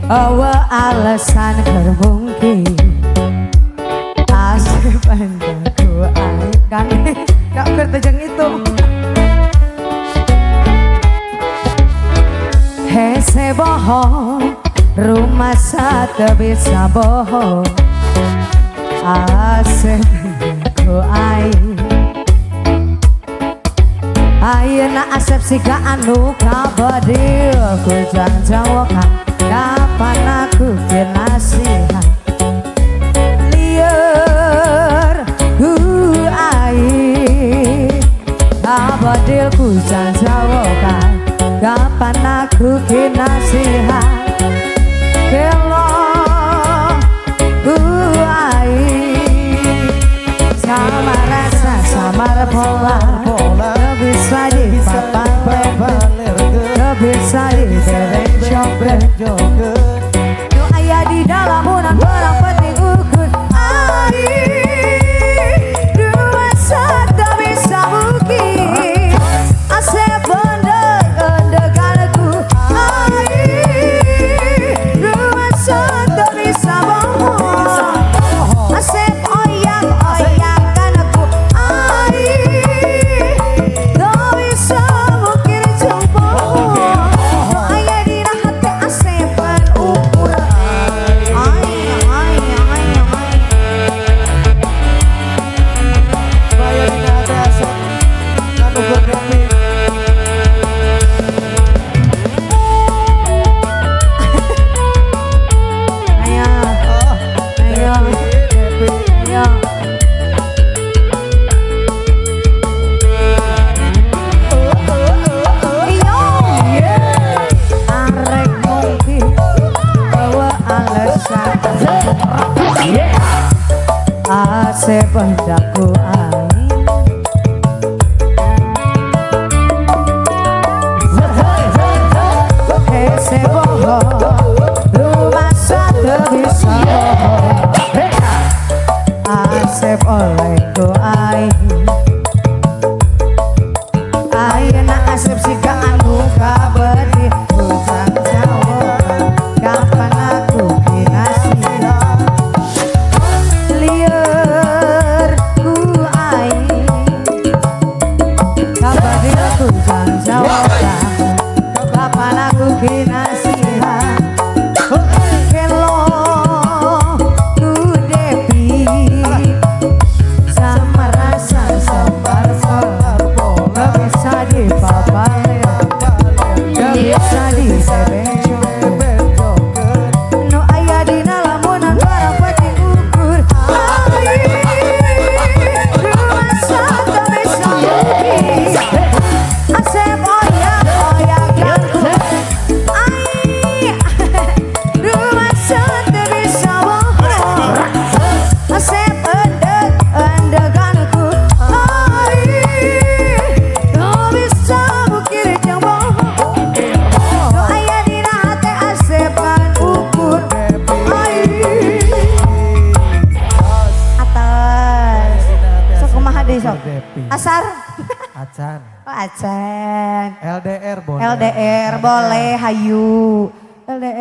Awa alasan terbungkir asli pandaku kan gak bertejeng itu hese bohong rumah satu bisa bohong asli pandaku ayeuna asep siga anu kabadil ku janjawakan kapan aku nasihat liar ku air abadil ku janjawakan kapan aku nasihat kelo ku air sama rasa sama pola bisa di papan bisa di joget nu aya di dalam unan barang penting ukur dua satu bisa mungkin asep bendekanku dua satu bisa bohong asep oyang kanku tak bisa mungkin jumpa asep bendaku hese bohong rumah satu bisa bohong asep olehku ayeuna asep siga anu kabadi bujang jawaban kapan aku nasihat liar ku kabadil ku jawaban kapan aku nasihat kelo ku depi sama rasa sabar pola bisa di papan bisa di no aya di lamunan barang penting ukur rumah satu bisa mungkin asep oyang kanku rumah satu bisa bohong asep endekanku tak bisa mungkin jang bohong no aya di hati asep kan ukur atas sok kumaha deui sok asar acan acan LDR boleh LDR boleh hayu LDR